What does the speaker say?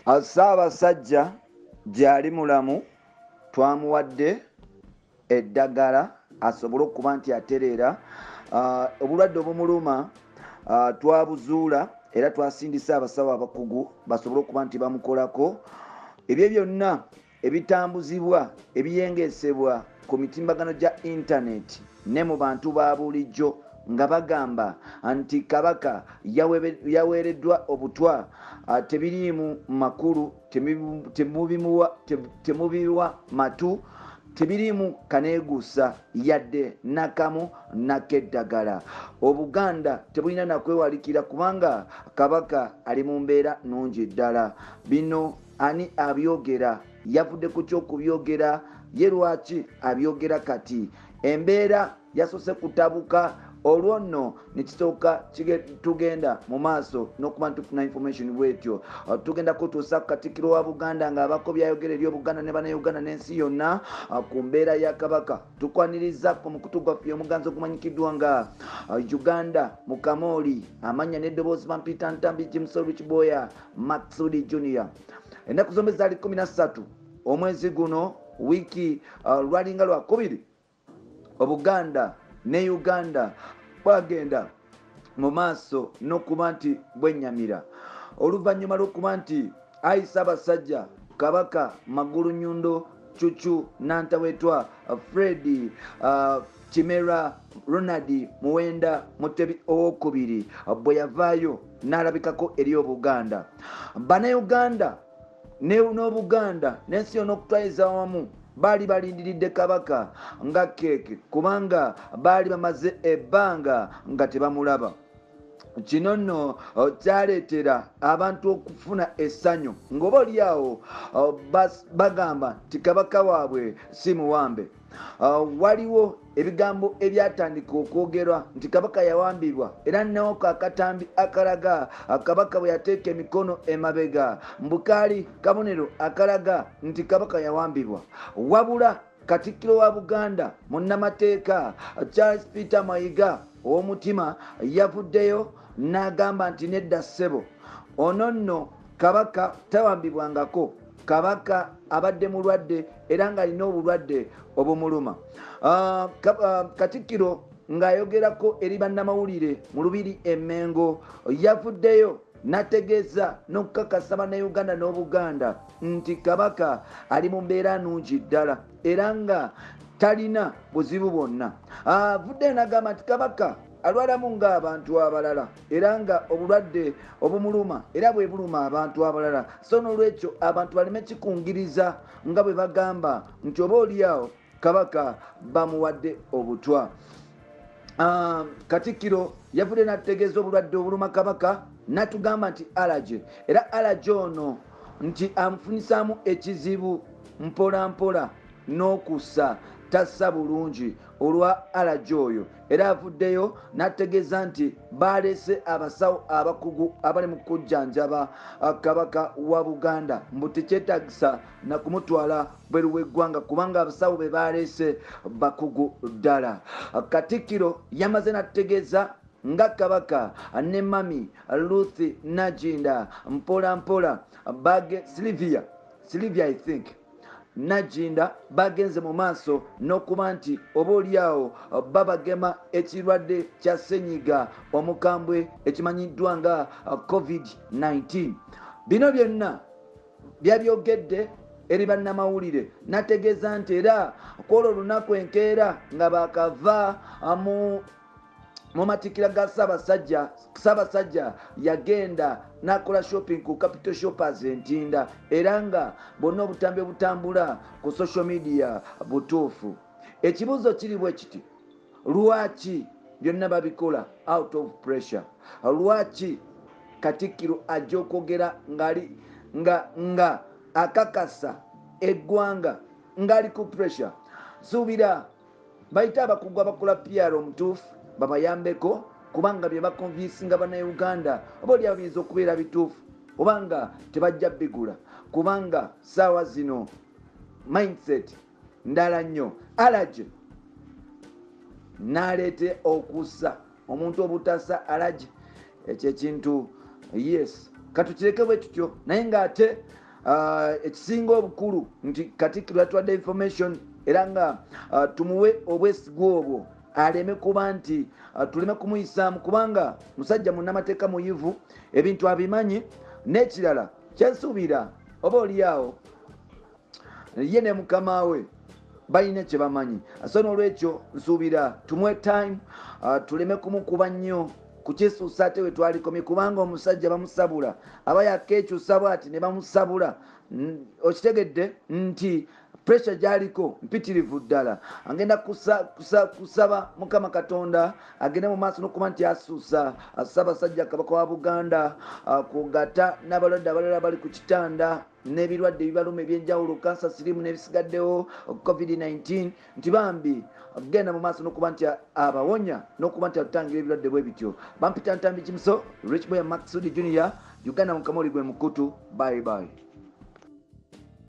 Ssaabasajja gyali mulamu twamuwadde eddagala asobole okuba nti atereera. Obulwadde obumuluma twabuzuula era twasindisa abasawo abakugu basobole okuba nti bamukolako. Ebyo byonna ebitambuzibwa ebiyengesebwa ku mitimbagano gya intaneti ne mu bantu ba bulijjo nga bagamba nti Kabaka yaweereddwa obutwa tebiriimu makulu, temubiwa matu, tebiriimu kaneeguusa yadde nakamu nakeddagala. Obuganda tebulina nakwewalikira kubanga Kabaka ali mu mbeera nnungi ddala. Bino ani abyogera? Yavudde ku ky'okubyogera ye lwaki abyogera kati? Embeera yasose kutabuka. Olwo nno nekisooka tugenda mu maaso n'okuba ntufuna information bwetyo. Tugenda kutuusa ku Katikkiro wa Buganda ng'abako byayogera eri Obuganda ne Bannayuganda n'ensi yonna ku mbeera ya Kabaka. Tukwaniriza ku mukutu gwaffe omuganzi ogumanyikiddwa nga Uganda mu Kamooli, amannya n'eddoboozi bampita Ntambi James Kiboya Maxudi Junior. Ennaku zombi zaali 13 omwezi guno, wiiki lwalinga lwakubiri, Obuganda ne Uganda bagenda mu maaso n'okuba nti bwennyamira oluvannyuma lw'okuba nti ayi Ssaabasajja Kabaka Magulu Nyundo Cucu Nantawetwa Fred Kimera Ronald Muwenda Mutebi owokubiri bwe yavaayo n'alabikako eri Obuganda. Bannayuganda n'Obuganda n'ensi yonna okutwayiza wamu baali balindiridde Kabaka nga keeke kubanga baali bamaze ebbanga nga tebamulaba. Kino nno kyaleetera abantu okufuna essanyu ng'oba oli awo bagamba nti Kabaka waabwe si muwambe. Waliwo ebigambo ebyatandika okwogerwa nti Kabaka yawambibwa era newoko akatambi akalaga Kabaka bwe yateeka emikono emabega mbukaali kabonero akalaga nti Kabaka yawambibwa. Wabula Katikkiro wa Buganda munnamateeka Charles Peter Mayiga ow'omutima yavuddeyo n'agamba nti nedda ssebo, ono nno Kabaka tawambibwangako. Kabaka abadde mulwadde era ng'alina obulwadde obumuluma. Katikkiro ng'ayogerako eri bannamawulire mu Lubiri e Mengo yavuddeyo n'ategeeza n'okukakasa Bannayuganda n'Obuganda nti Kabaka ali mu mbeera nnungi ddala era nga talina buzibu bwonna. Avuddeyo n'agamba nti Kabaka alwalamu ng'abantu abalala era nga obulwadde obumuluma era bwe buluma abantu abalala, so n'olwekyo abantu baleme kikungiriza nga bwe bagamba nti oba oliawo Kabaka bamuwadde obutwa. Katikkiro yavudde n'ategeeza obulwadde obuluma Kabaka n'atugamba nti alaje, era alaje ono nti amufunisaamu ekizibu mpola mpola n'okussa tassa bulungi olwa alaje oyo. Era avuddeyo n'ategeeza nti baalese abasawo abakugu abali mu kujjanjaba Kabaka wa Buganda mbu tekyetagisa na kumutwala bweru w'eggwanga kubanga abasawo be baalese bakugu ddala. Katikkiro yamaze n'ategeeza nga Kabaka ne Mami Ruth Najinda mpola mpola Sylvia I think Najinda bagenze mu maaso n'okuba nti oba oliawo babagema ekirwadde kya ssenyiga omukambwe ekimanyiddwa nga COVID-19. Bino byonna byabyogedde eri bannamawulire n'ategeeza nti era kwolwo olunaku enkeera nga bakava mu matikira ga Ssaabasajja yagenda n'akola shopping ku Capital Shoppers Ntinda era nga bonna obutambi obutambula ku social media butuufu. Ekibuuzo kiri bwe kiti, lwaki byonna babikola out of pressure? Lwaki Katikkiro ajja okwogera nga akakasa eggwanga ng'ali ku pressure? Suubira bayite abakugu abakola PR omutuufu babayambeko kubanga bye bakonvinsinga Bannayuganda oba oli abiyinza okubeera bituufu obanga tebajja bigula kubanga saawa zino mindset ndala nnyo. Alaje n'aleete okussa omuntu obutassa alaje ekyo ekintu yes katukireke bwe tutyo naye ng'ate ekisinga obukulu nti Katikkiro yatuwadde information era nga tumuwe obwesigwa obwo aleme kuba nti tuleme kumuyisaamu kubanga musajja munnamateeka muyivu ebintu abimanyi n'ekirala kyensuubira oba oliawo ye ne mukama we balina kye bamanyi so n'olwekyo nsuubira tumuwe time tuleme kumukuba nnyo kukisuusa ate we twalikomye kubanga omusajja bamusabula aba yakeekyusa bw'ati ne bamusabula okitegedde nti pressure gy'aliko mpitirivu ddala agenda kusaba mukama katonda agende mu maaso n'okuba nti asuusa Ssaabasajja Kabaka wa Buganda kugata n'abalwadde abalala bali ku kitanda n'ebirwadde ebibaluma ebyenjawulo kansa sirimu n'ebisigaddewo covid-19 nti bambi genda mu maaso n'okuba nti abawonya n'okuba nti atutangira ebirwadde bwe bityo bampita Ntambi Kimso Rich Boy Maxudi Junior Uganda Mukamoli gwe mukutu bye bye.